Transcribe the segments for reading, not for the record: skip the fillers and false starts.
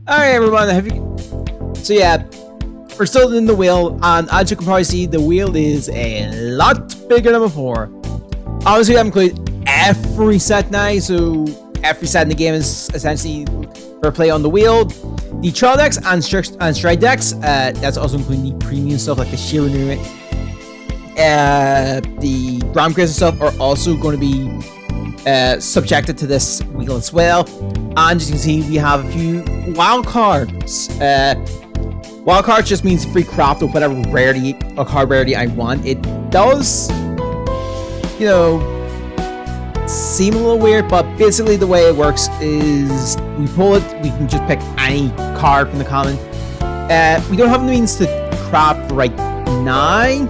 Alright, everyone. So yeah, we're still in the wheel, and as you can probably see, the wheel is a lot bigger than before. Obviously, I've included every set now, so every set in the game is essentially for play on the wheel. The trial decks and strike decks, that's also including the premium stuff like the Sheer Renewal, the Ground Grace and stuff are also going to be subjected to this wheel as well. And as you can see, we have a few wild cards. Wild cards just means free craft of whatever rarity or card rarity I want. It does, you know, seem a little weird, but basically the way it works is we pull it, we can just pick any card from the common. We don't have the means to craft right now,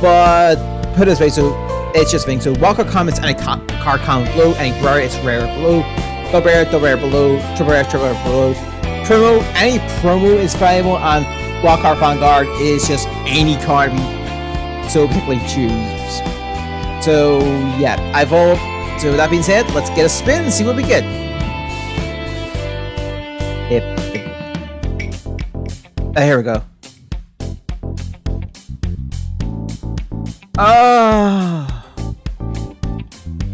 but put it this way, so it's just thing. So wildcard comments any card common below, any rare, it's rare below, double rare below, triple rare below. Promo, any promo is valuable, and Cardfight Vanguard is just any card we so particularly choose. So yeah, so with that being said, let's get a spin and see what we get. Here we go.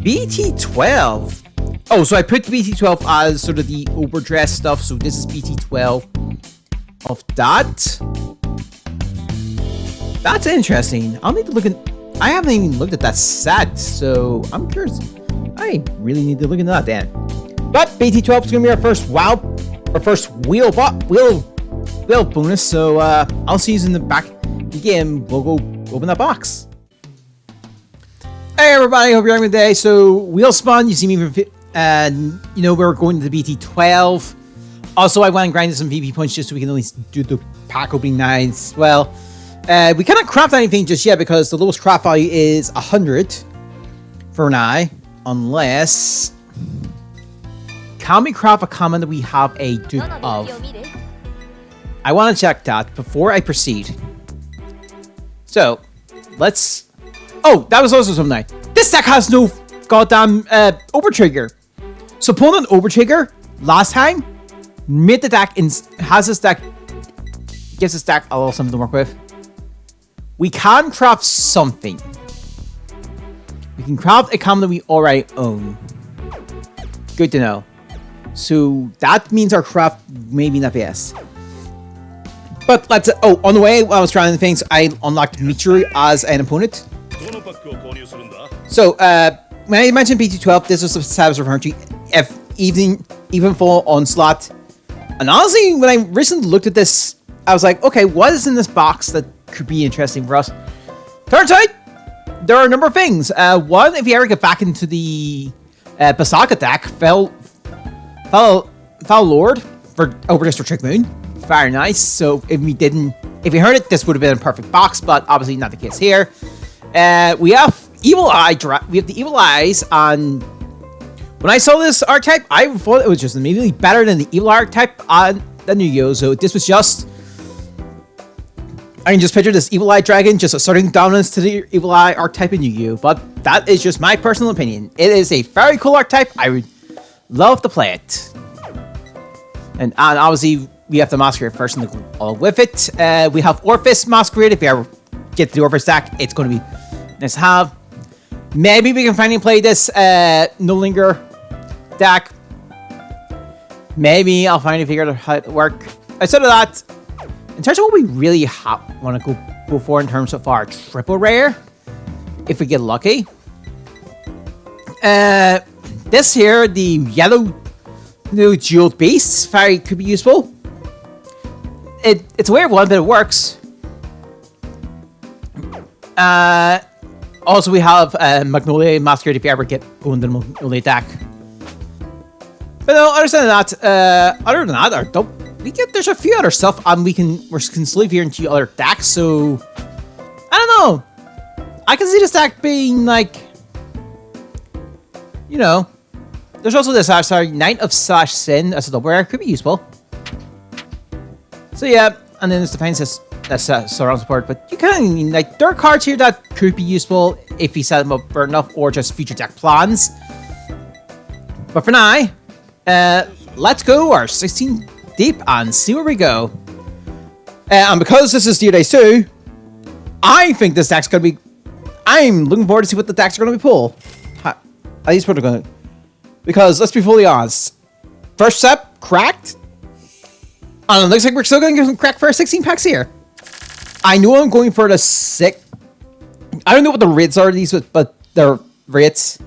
BT12. Oh, so I put BT12 as sort of the overdress stuff, so this is BT12 of that. That's interesting. I'll need to look at... I haven't even looked at that set, so I'm curious. I really need to look into that then. But BT12 is going to be our first wheel bonus, so I'll see you in the back of the game. We'll go open that box. Hey everybody, hope you're having a good day. So wheel spawn, you see me and you know we're going to the BT12. Also, I went and grinded some VP points just so we can at least do the pack opening now as well. We cannot craft anything just yet because the lowest craft value is 100 for now, unless can we craft a common that we have a dupe of? I want to check that before I proceed. So let's. Oh, that was also something. This deck has no goddamn overtrigger. So pulling an overtrigger last time made the deck gives this deck a little something to work with. We can craft something. We can craft a common that we already own. Good to know. So that means our craft may be not best. But let's. Oh, on the way while I was trying things, I unlocked Michiru as an opponent. So when I mentioned BT12, this was the set I was referring to. If even full onslaught. And honestly, when I recently looked at this, I was like, okay, what is in this box that could be interesting for us? Turns out there are a number of things. One, if you ever get back into the Basaka deck, Fell Lord for Overdress Trick Moon. Very nice. So if you heard it, this would have been a perfect box, but obviously not the case here. We have Evil Eye. We have the Evil Eyes, and when I saw this archetype, I thought it was just immediately better than the Evil archetype on the Yu-Gi-Oh! So this was just. I can just picture this Evil Eye dragon just asserting dominance to the Evil Eye archetype in Yu-Gi-Oh! But that is just my personal opinion. It is a very cool archetype. I would love to play it. And obviously, we have the Masquerade first and all with it. We have Orphis Masquerade. If you ever get to the Orphis deck, it's going to be nice to have. Maybe we can finally play this No Linger deck. Maybe I'll finally figure out how it work. Instead of that, in terms of what we really want to go for in terms of our triple rare, if we get lucky. This here, the yellow jeweled beast, could be useful. It's a weird one, but it works. Also, we have Magnolia Masquerade if you ever get going to the Magnolia deck. But no, other than that, there's a few other stuff, and we can sleeve here into other decks. So I don't know. I can see this deck being like, you know, there's also this Knight of Sin as a double rare, could be useful. So yeah, and then there's the Defense that's surround support, but you kind of like there are cards here that could be useful if you set them up burn enough or just future deck plans. But for now, let's go our 16 deep and see where we go. And because this is tier day 2, I think this deck's gonna be. I'm looking forward to see what the decks are gonna be pulled. At least what they're gonna. Because let's be fully honest, first step cracked. And it looks like we're still gonna get some crack for our 16 packs here. I know I'm going for the 6. I don't know what the rates are these, but they're rates.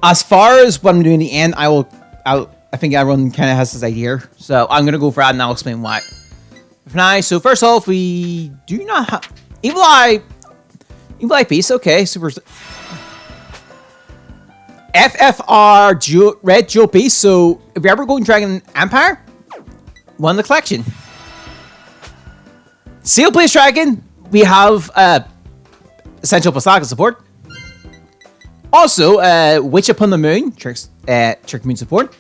As far as what I'm doing in the end, I think everyone kind of has this idea, so I'm gonna go for that, and I'll explain why. Nice. So first off, we do not have Evil Eye Beast. Okay, super. FFR Red Jewel Beast. So if you're ever going Dragon Empire, one in the collection. Seal Blaze Dragon. We have Essential Pasaka support. Also, Witch Upon the Moon, Trick Moon support.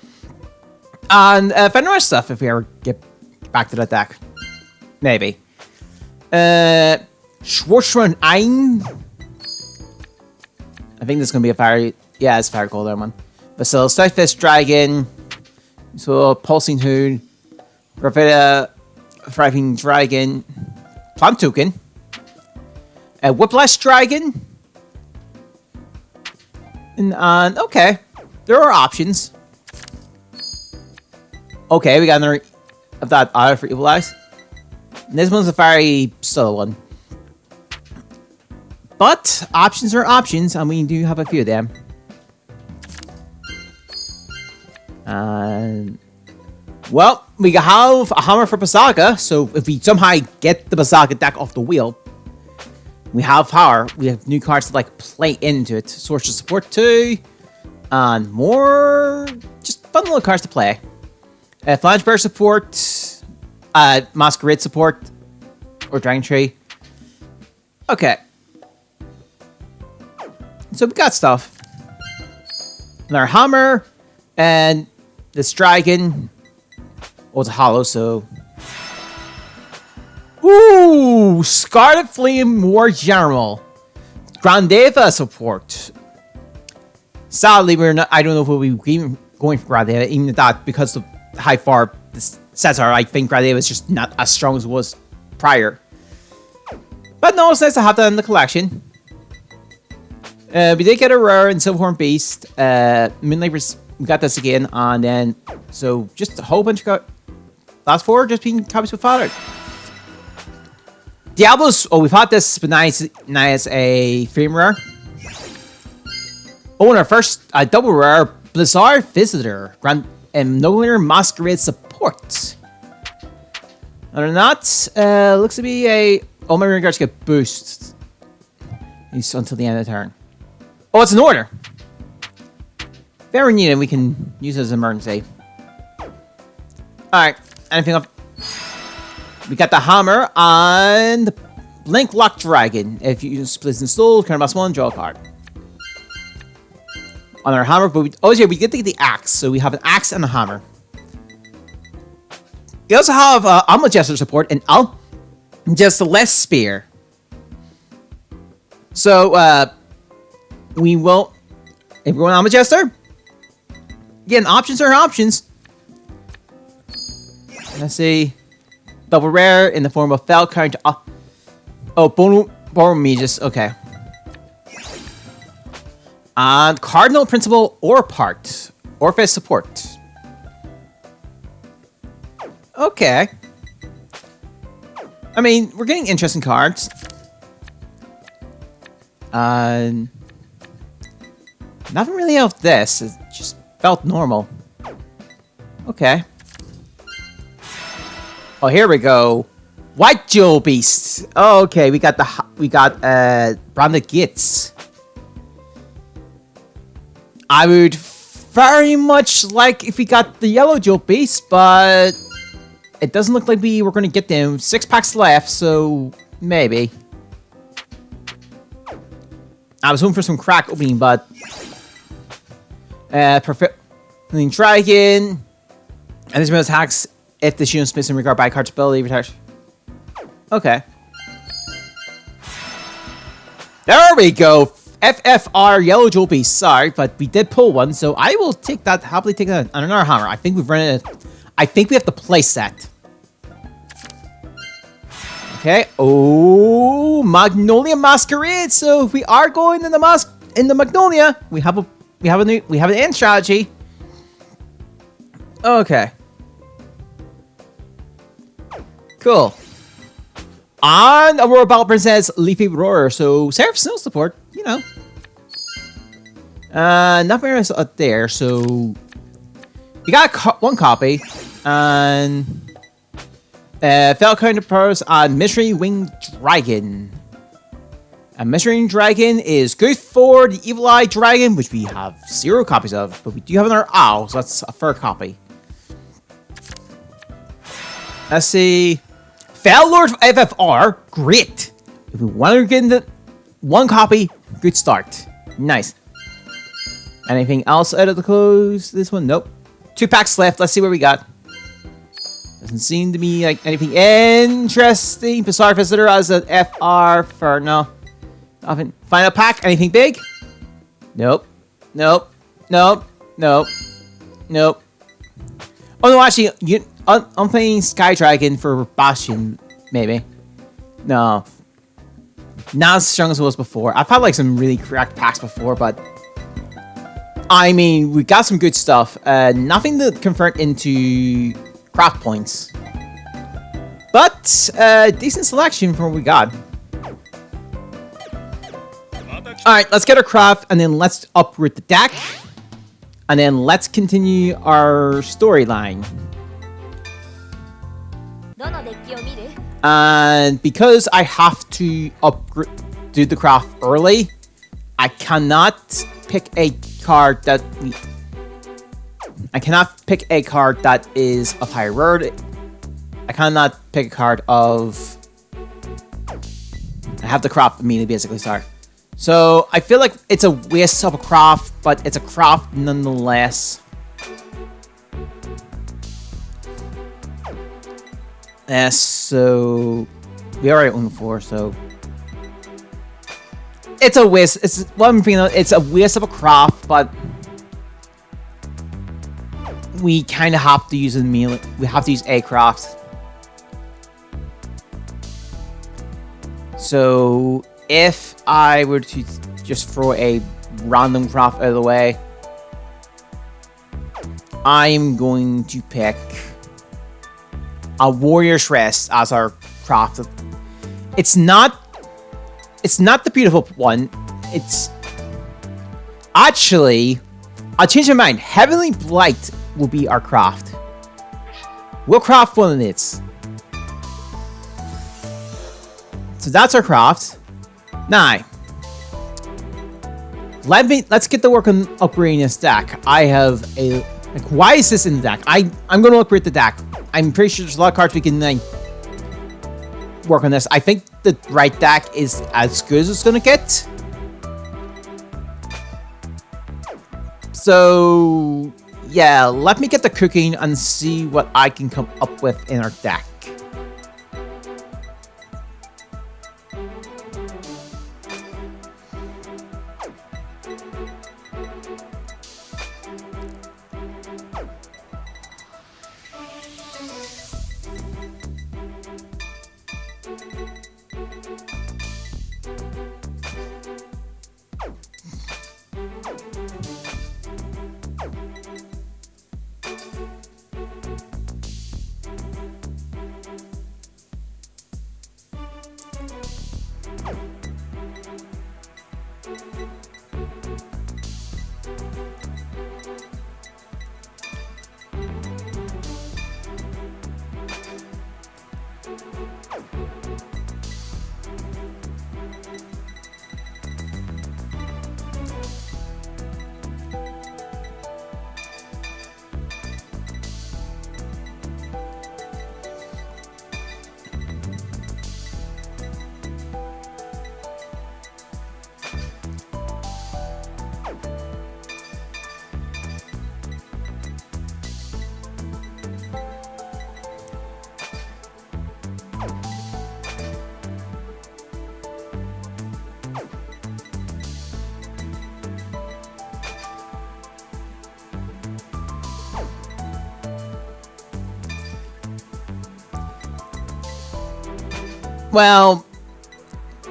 And Fenrir stuff if we ever get back to that deck. Maybe. Schwarzschwan Ein. I think this is going to be a fire. Yeah, it's fire cold one. Bacillus Fist Dragon. So, Pulsing Hood. Gravita Thriving Dragon. Plant Token. Whiplash Dragon. And okay. There are options. Okay, we got another of that auto for Evil Eyes. This one's a very subtle one. But options are options, and we do have a few of them. Well, we have a hammer for Pasaka, so if we somehow get the Pasaka deck off the wheel, we have power. We have new cards to like play into it. Source of Support 2, and more just fun little cards to play. Flange Bear support, Masquerade support, or Dragon Tree. Okay. So we got stuff. Another hammer, and this dragon. Oh, it's a hollow, so. Ooh! Scarlet Flame War General. Grandeva support. Sadly, we're not. I don't know if we'll be going for Grandeva, even that, because of how far the sets are. I think Grandeva is just not as strong as it was prior. But no, it's nice to have that in the collection. We did get a rare in Silverhorn Beast. Moonlight, we got this again, and then so just a whole bunch of last 4 just being copies with Father. Diablos. Oh, we've had this, but nice a frame rare. Oh, and our first double rare Blizzard Visitor. Grand Nogler Masquerade support. Other than that, looks to be a. All my ring cards get boost. At least until the end of the turn. Oh, it's an order. Very neat, and we can use it as an emergency. Alright, anything up? We got the hammer and the Blink Lock Dragon. If you use Splits and Soul, turn +1, draw a card. On our hammer, but we get to get the axe, so we have an axe and a hammer. We also have Alma Jester support and just a less spear. So we will, if we're going Alma Jester, again, options are options. Let's see, double rare in the form of Fell Counter. Oh, Bono Magus. Okay. And Cardinal Principle or Part. Orpheus support. Okay. I mean, we're getting interesting cards. Nothing really of this. It just felt normal. Okay. Oh, here we go. White Jewel Beast. Oh, okay, we got Branded Gits. I would very much like if we got the Yellow Jewel Beast, but it doesn't look like we were going to get them. 6 packs left, so maybe. I was hoping for some crack opening, but perfect Dragon, and this attacks if the shield space in regard by card's ability retires. Okay. There we go. FFR Yellow Joby, sorry, but we did pull one, so I will take that, happily take that on another hammer. I think we've run it. I think we have to place that. Okay. Oh, Magnolia Masquerade. So if we are going in the Magnolia, we have an end strategy. Okay. Cool. On Aurora Battle Princess Leafy Roar, so Seraph Snow support, you know. Nothing else up there, so you got one copy, and Fell Counterpose on Mystery Winged Dragon. And Mystery Winged Dragon is good for the Evil Eye Dragon, which we have 0 copies of, but we do have another owl, so that's a fair copy. Let's see. Fell Lord of FFR, great. If we want to get into one copy, good start. Nice. Anything else out of the close? This one? Nope. 2 packs left. Let's see what we got. Doesn't seem to be like anything interesting. Bizarre Visitor as an FR for no. Nothing. Final pack. Anything big? Nope. Nope. Nope. Nope. Nope. Oh no, actually, I'm playing Sky Dragon for Bastion, maybe. No. Not as strong as it was before. I've had like some really cracked packs before, but I mean, we got some good stuff. Nothing to convert into craft points. But decent selection for what we got. Alright, let's get our craft and then let's upgrade the deck. And then let's continue our storyline. And because I have to do the craft early, I cannot pick a card that is of higher rarity. I cannot pick a card of. I have the craft immediately, basically. Sorry. So I feel like it's a waste of a craft, but it's a craft nonetheless. So we already own 4, so it's a waste. It's what I'm feeling. It's a waste of a craft, but we kind of have to use it immediately. We have to use a craft. So if I were to just throw a random craft out of the way, I'm going to pick a Warrior's Rest as our craft. It's not the beautiful one. It's actually, I'll change my mind. Heavenly Blight will be our craft. We'll craft one of its. So that's our craft. Now, let's get to work on upgrading this deck. I have a why is this in the deck? I'm going to upgrade the deck. I'm pretty sure there's a lot of cards we can work on this. I think the right deck is as good as it's going to get. So, yeah, let me get the cooking and see what I can come up with in our deck. Well,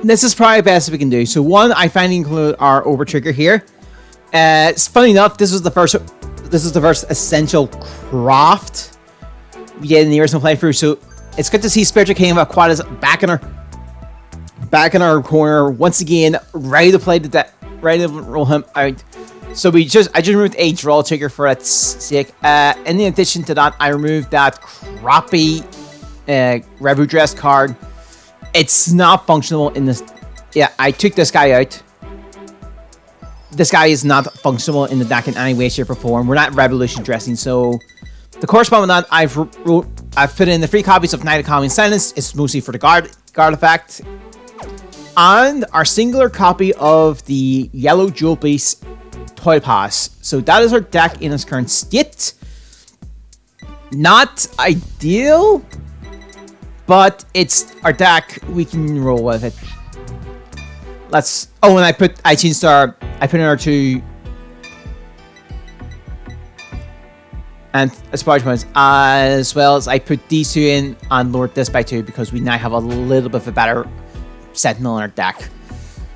this is probably the best we can do. So one, I finally include our over trigger here. It's funny enough, this is the first essential craft we get in the original playthrough. So it's good to see Spiritual King of Aquatis back in our corner once again, ready to play ready to roll him out. So I just removed a draw trigger for its sake. In addition to that, I removed that crappy Revu Dress card. It's not functional in this. Yeah, I took this guy out. This guy is not functional in the deck in any way, shape, or form. We're not Revolution dressing, so the corresponding with that, I've put in the 3 copies of Night of Calming Silence. It's mostly for the guard effect, and our singular copy of the Yellow Jewel Beast Toy Pass. So that is our deck in its current state. Not ideal, but it's our deck. We can roll with it. Oh, and I put in our 2 and sparge points, as well as I put these 2 in and lowered this by 2 because we now have a little bit of a better Sentinel in our deck.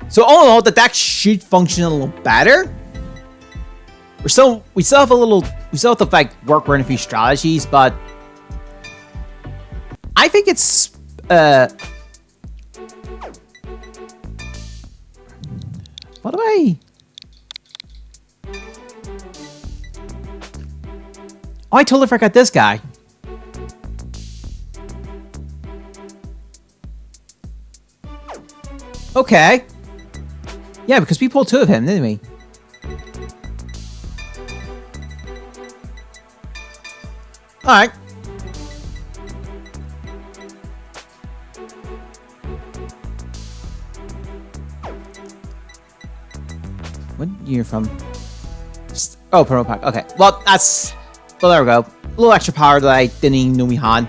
So all in all, the deck should function a little better. We still have to like work around a few strategies, but I think it's what do I? Oh, I totally forgot this guy. Okay. Yeah, because we pulled 2 of him, didn't we? Alright. What year from? Oh, promo pack. Okay. Well, there we go. A little extra power that I didn't even know we had.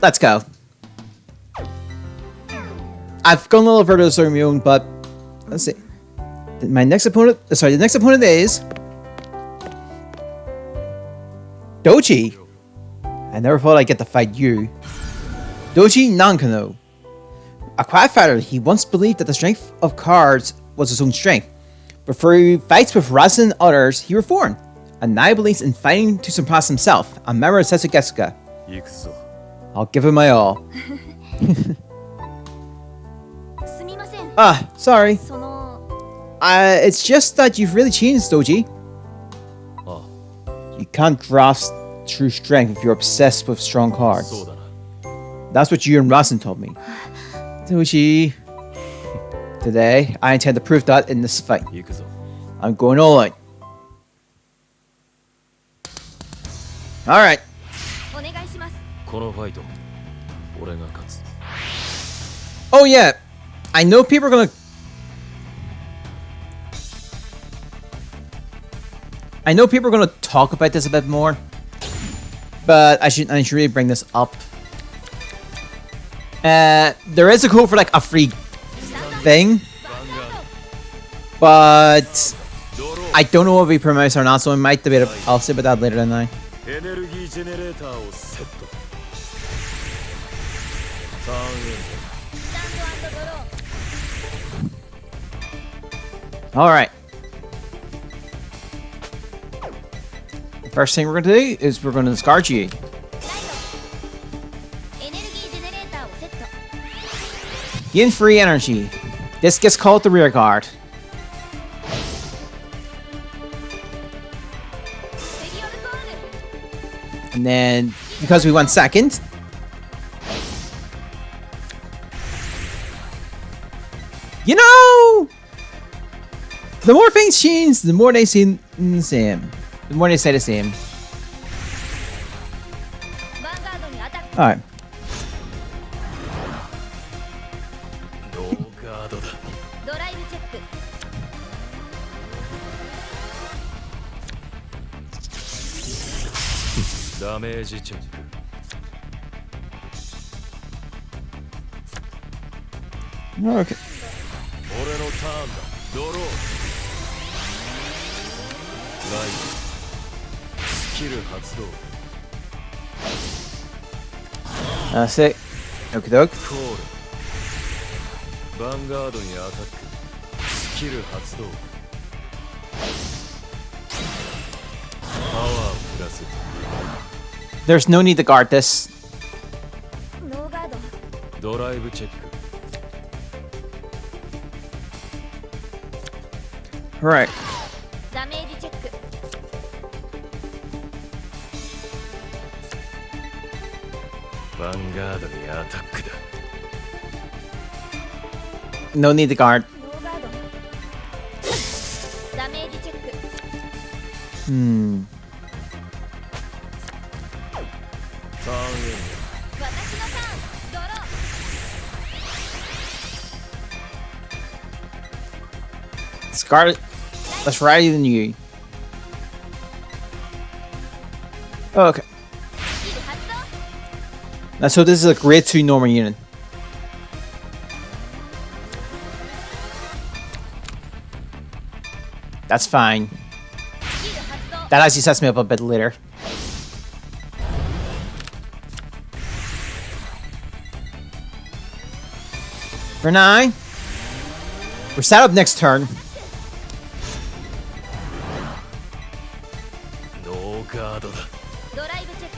Let's go. I've gone a little further to my own, but let's see. The next opponent is Doji. I never thought I'd get to fight you. Doji Nankano. A quiet fighter, he once believed that the strength of cards was his own strength. But through fights with Rasen and others, he reformed, and now believes in fighting to surpass himself. A member of Setsugetsuka. I'll give him my all. Sorry. It's just that you've really changed, Doji. You can't grasp true strength if you're obsessed with strong cards. That's what you and Rasen told me. Doji. Today, I intend to prove that in this fight. I'm going all out. Alright. Oh yeah. I know people are gonna... talk about this a bit more. But I should really bring this up. There is a code for like a free thing. But I don't know if we promote or not, so I might debate it. I'll say about that later tonight. Alright. The first thing we're going to do is we're going to discard you. Gain free energy. This gets called the rear guard. And then, because we went second, you know, the more things change, the more they seem the same. The more they say the same. Alright. Okay. That's it. Okie doke. コールヴァンガードにアタックスキル発動パワープラス There's no need to guard this. ノーガード。ドライブチェック Alright. ダメージチェック。ヴァンガードにアタックだ No need to guard. ノーガード。ダメージチェック。Hmm. ターンエン私のターン。ドロー。 Scarlet. That's righter than you. Okay. スキル発動。 Now, so this is a grade 2 normal unit. That's fine. スキル発動。 That actually sets me up a bit later. For 9. We're set up next turn. ノーガードだドライブチェッ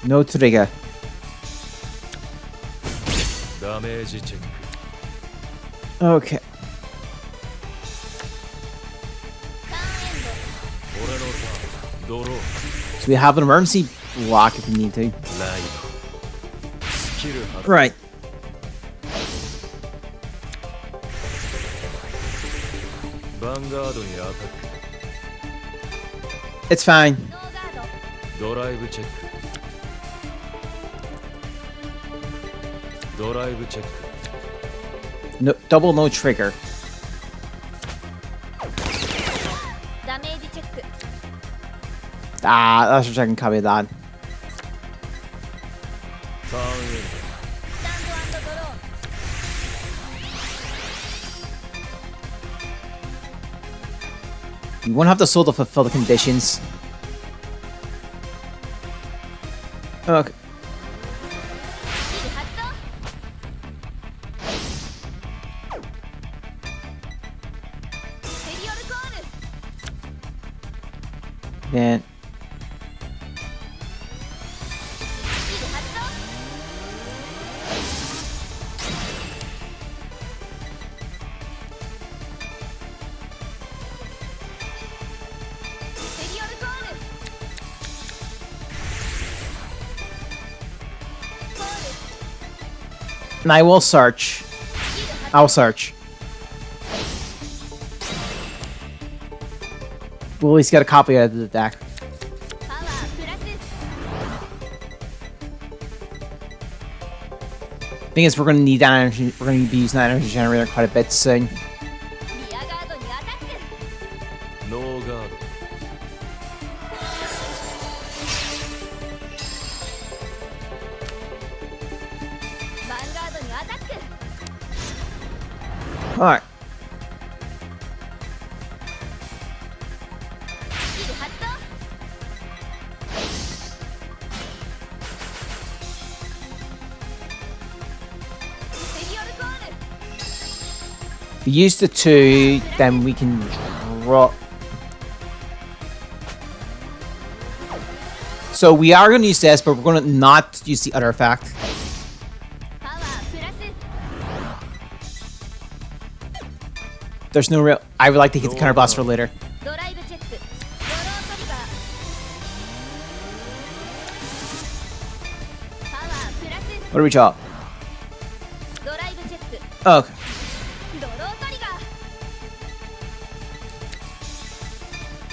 ク。 No trigger. ダメージチェック Okay. ターンエン俺のターンドロー So we have an emergency block if we need to. ライドスキル発動 Right. ヴァンガードにアタッ It's fine. ド。ノーガード。クドライブチェックドライブチェック No, double no trigger. ダメージチェック。 Ah, that's what I can copy that. ターンエンスタンド&ドロー。 You won't have to soul to fulfill the conditions. Okay. スキル発動。スペリオルコール。 Then スキル発動。 スペリオルコール。コール。 and I will search. スキル発 I'll search. We'll at least get a copy of the deck. パワープラス。 Thing is, we're gonna need that energy. We're gonna be using that energy generator quite a bit soon. リアガードにアタック。ノーガード ヴァンガードにアタック。 All right. スキル発動。スペリオルコール。 If we use the 2, then we can draw. So we are gonna use this, but we're gonna not use the other effect. パワープラス。 There's no real. I would like to keep the counter blast for later. ドライブチェック。ドロートリガー。パワープラス。 What do we draw? ドライブチェック。 Okay. ドロートリガー。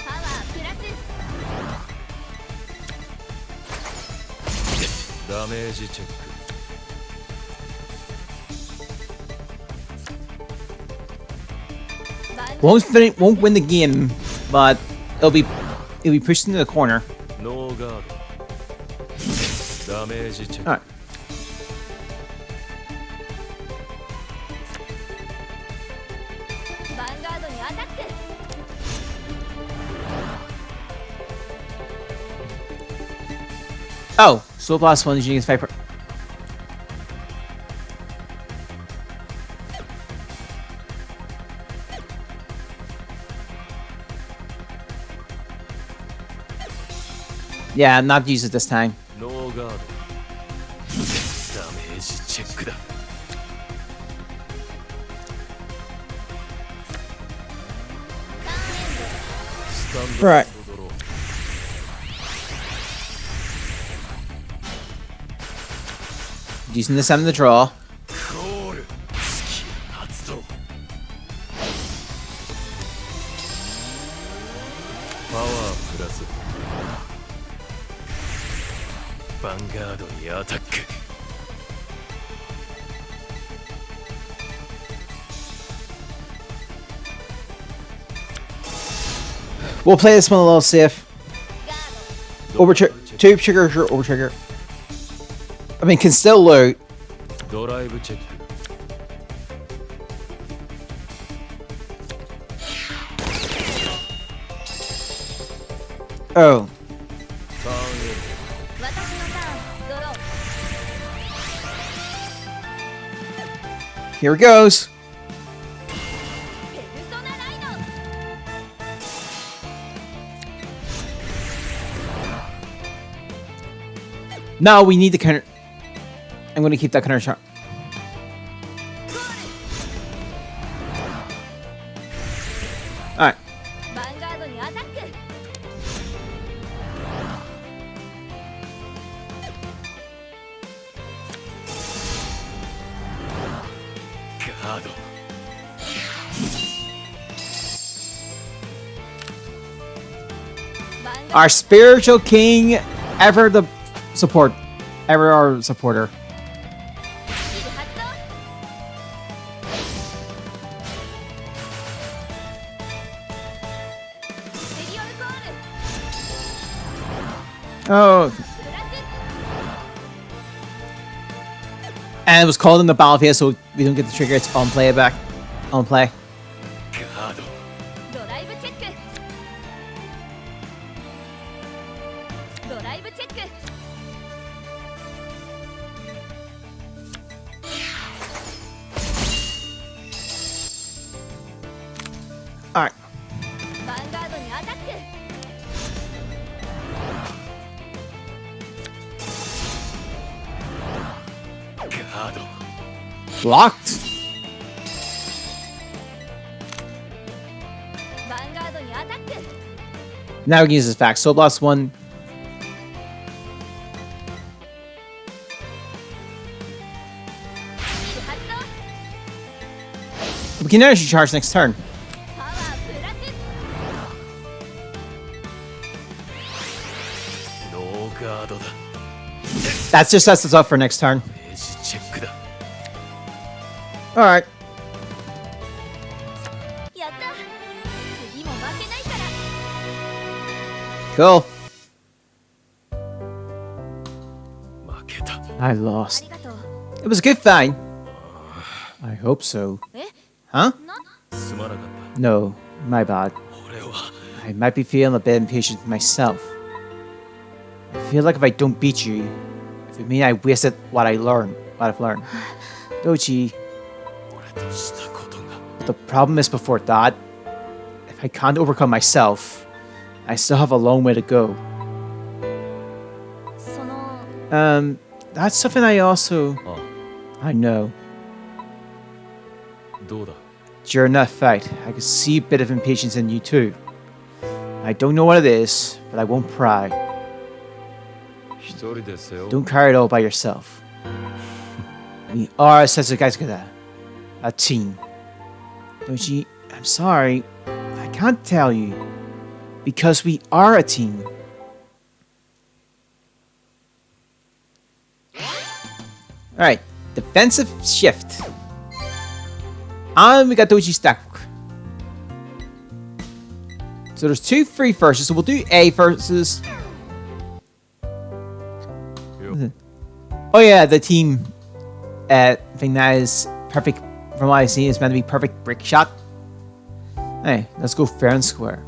パワープラス。ダメージチェック Won't win the game, but it'll be pushed into the corner. ノーガードダメージチェック All right. ヴァンガードにアタック。 Oh, so blast one using his viper. Yeah, not use it this time. ノーガードダメージチェックだ Right. Using this time to draw. コールスキル発動パワープラスヴァンガードにアタック We'll play this one a little safe. Over tube trigger or over trigger. I mean, can still loot. ドライブチェック Oh, ターンエンド私のターンドロー here it goes. ペルソナライド No, we need the counter. I'm going to keep that counter shot. ゴール Alright. ヴァンガードにアタック ガード ヴァンガー Our spiritual king, ever the support, ever our supporter. ドスキル発動 ステリオルコール Oh, プラス and it was called in the battlefield, so we don't get the trigger. It's on playback, on play. ガード ドライブチェックドライブチェック All right. ヴァンガードにアタック ガード Blocked. ヴァンガードにアタック Now we can use this back. So lost one. スキル発動 We can energy charge next turn. パワープラスノーガードだ That just sets us up for next turn. ページチェックだ All right. やった次も負けないから Cool. 負けた I あ lost. りがとう It was a good fight. I hope so. え Huh? なすまなかった No, my bad. 俺は I might be feeling a bit impatient myself. I feel like if I don't beat you, if it means I wasted what I've learned. Doji, 俺としたことが but the problem is before that, if I can't overcome myself, I still have a long way to go. その That's something I also あ I know. どうだ During that fight, I could see a bit of impatience in you too. I don't know what it is, but I won't pry. 一人で背負う Don't carry it all by yourself. We are Setsugaiskada, a team. Doji, I'm sorry, I can't tell you. Because we are a team. Alright, defensive shift. And we got Doji stack. So there's 2 free verses, so we'll do A versus. Oh yeah, the team thing that is perfect from what I've seen is meant to be perfect brick shot. Hey, let's go fair and square.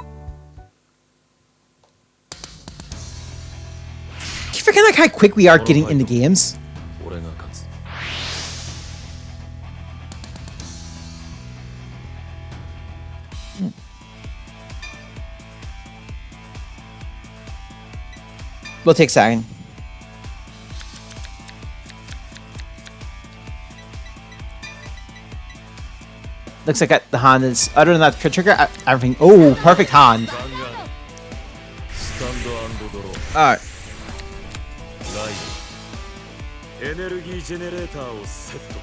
Keep forgetting like how quick we are getting into games. 俺が勝つ 「We'll take second. Looks like the hand is, other than that crit trigger, everything. Oh, perfect hand. ヴァンガードスタンド&ドロー Alright. ライドエネルギージェネレーターをセット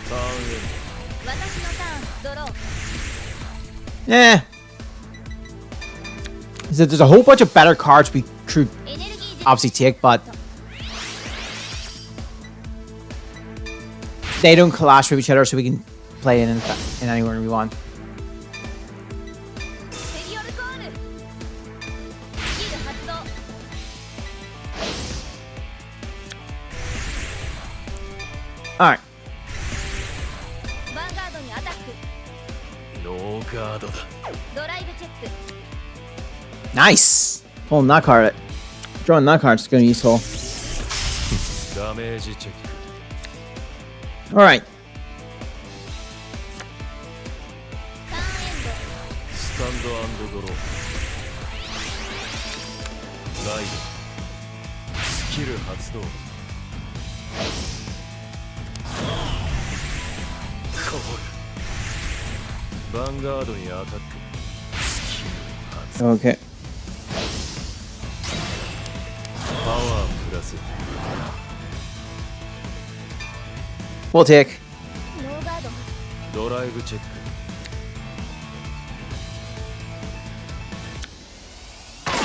ターンエン私のターンドロー Yeah. There's a whole bunch of better cards we could エネルギージェネ obviously take, but they don't clash with each other, so we can play in anywhere we want. ペリオルコールスキル発動 Alright. ヴァンガードにアタックドノーガードだドライブチェック Nice. Pulling that card. Drawing that card is going to be useful. ダメージチェック Alright. ターンエンドスタンド&ドローライドスキル発動コールヴァンガードにアタックスキル発 Okay. パワープラス We'll take. ノーガードドライブチェック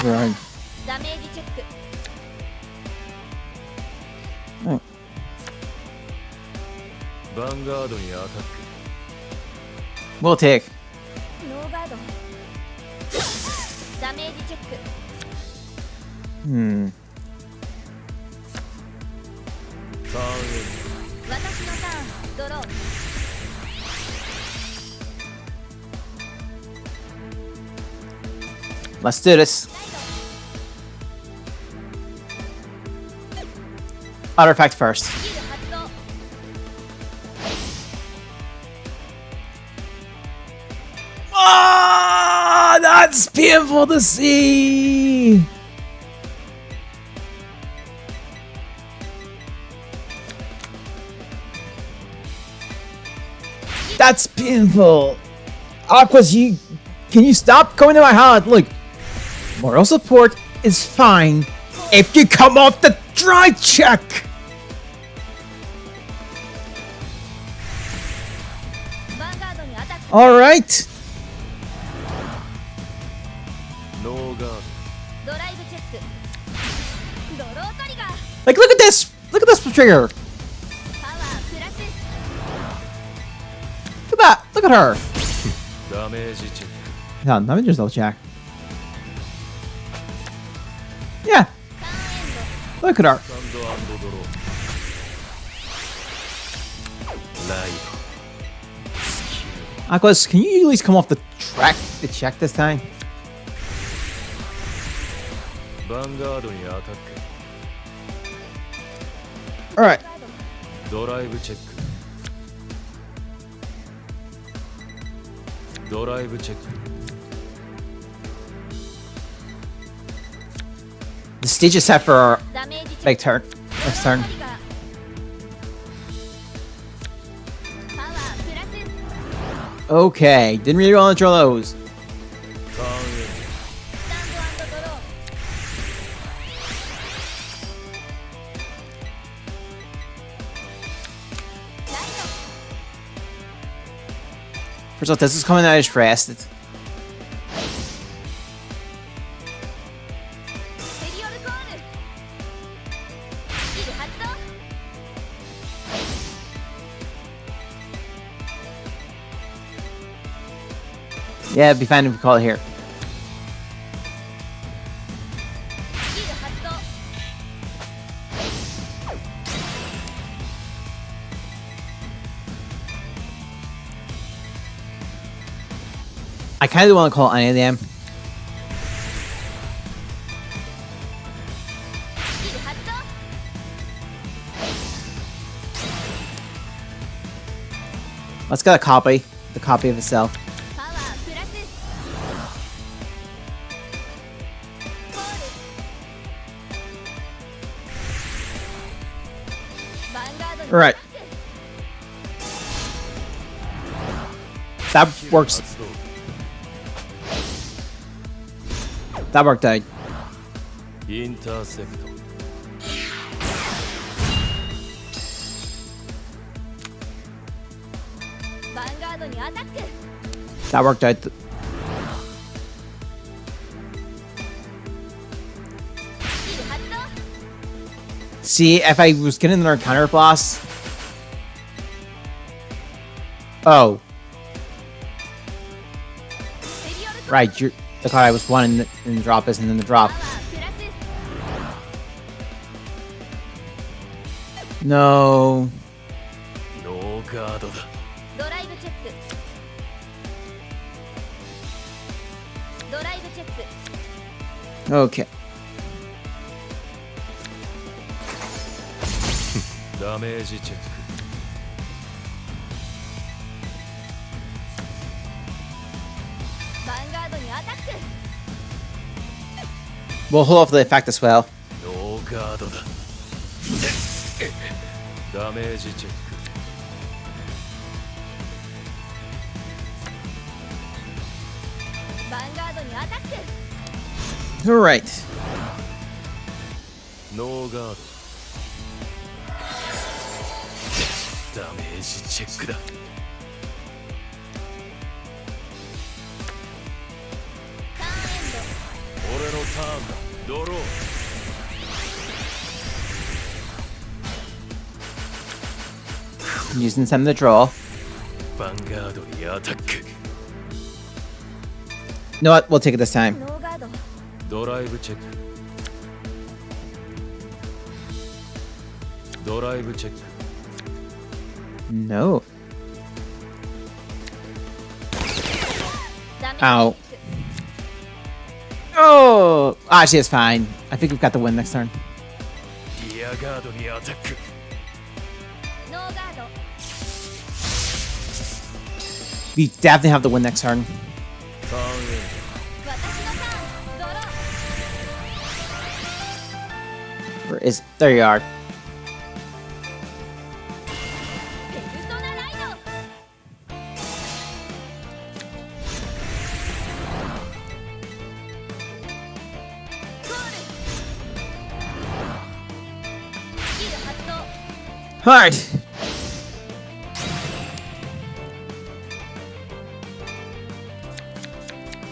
Right. ダメージチェック Oh. ヴァンガードにアタック We'll take. ノーガードダメージチェック Hmm. ターンエ私のターンドロー Let's do this. Artifact first. スキル発動 Ah, that's painful to see. That's painful. Aquas, can you stop coming to my hand? Look, moral support is fine if you come off the dry check. ヴァンガードにアタック All right. ノーガードライブチェックドロートリガー Like, look at this. Look at this trigger. パワープラス Look at that. Look at her. ドダメージチェッ Yeah, let me just double check. Yeah, ターンエン look at her. クスタンド&ドローライドスキル Aquas, can you at least come off the check this time? ヴァンガードにアタック All right. ドドライブチェックドライブチェック The stage is set for ダメージチェッ like ク turn. Next turn. トリガーパワープラス Okay, didn't really want to draw those. ターンエンスタンド&ドロー ライ First off, this is coming out as rested. ドペリオルコールスキル発動 Yeah, it'd be fine if we call it here. スキル発動 I kind of want to call any of them. スキル発動 Let's get a copy. The copy of itself. パワープラスコー All right. That works. 発動 That worked out. インターセプト ヴァンガードにアタック That worked out. スキル発動 See, if I was getting another counter blast. Oh, ステリオルコ right. You're the card I was one in the drop isn't in the drop. パワープラス No. ノーガードだ ドライブチェックドライブチェック Okay. ダメージチェック ヴァンガードにアタック We'll hold off the effect as well. ノーガードだダメージチェック ヴァンガードにアタック All right. ノーガードダメージチェックだ ターンエン俺のターンだドロー Using some of the draw. ヴァンガードにアタック You know what? We'll take it this ド time. ノーガードドライブチェックドライブチェック No. ダメ Ow. Oh, actually, it's fine. I think we've got the win next turn. リアガードにアタック ノーガード We definitely have the win next turn. ターンエン私のターンドロー Where is? There you are. ペルソナライド コールスキル発動 All right.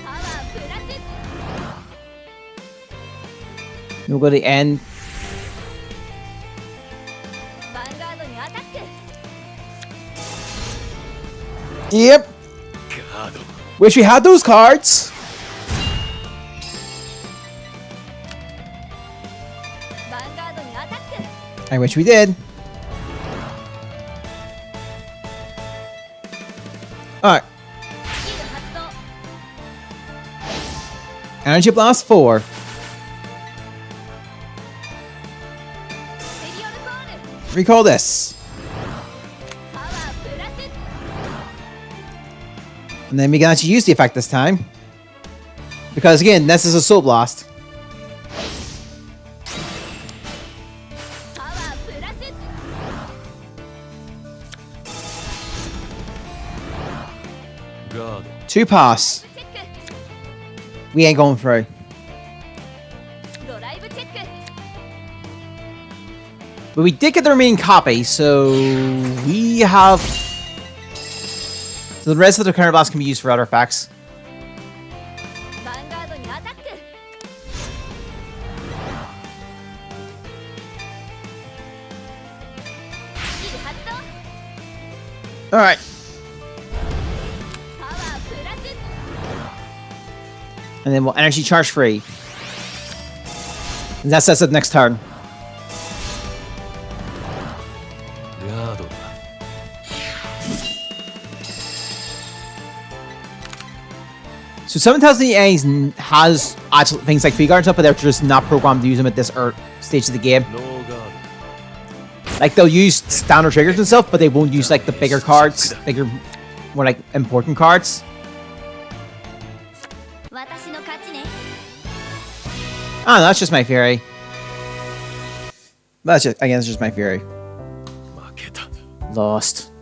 パワープラス We'll go to the end. ヴァンガードにアタック Yep. ガード Wish we had those cards. ヴァンガードにアタック I wish we did. All right. スキル発動 Energy Blast 4. ステリオルコール Recall this. パワープラス And then we can actually use the effect this time. Because again, this is a Soul Blast. パワープラス ガード 2 pass. チェッ We ain't going through. クドライブチェック But we did get the remaining copy, so we have... So the rest of the counter blast can be used for other effects. ヴァンガードにアタックスキル発動 Alright. パワープラス And then we'll energy charge free. And that sets up next turn. ガードだ So 7000 EAs has actual things like free guard and stuff, but they're just not programmed to use them at this stage of the game. ノーガー Like they'll use standard triggers and stuff, but they won't use like the bigger cards, bigger, more like important cards. 私の勝ちね I don't know, that's just my theory. That's just, again, it's just my theory. lost.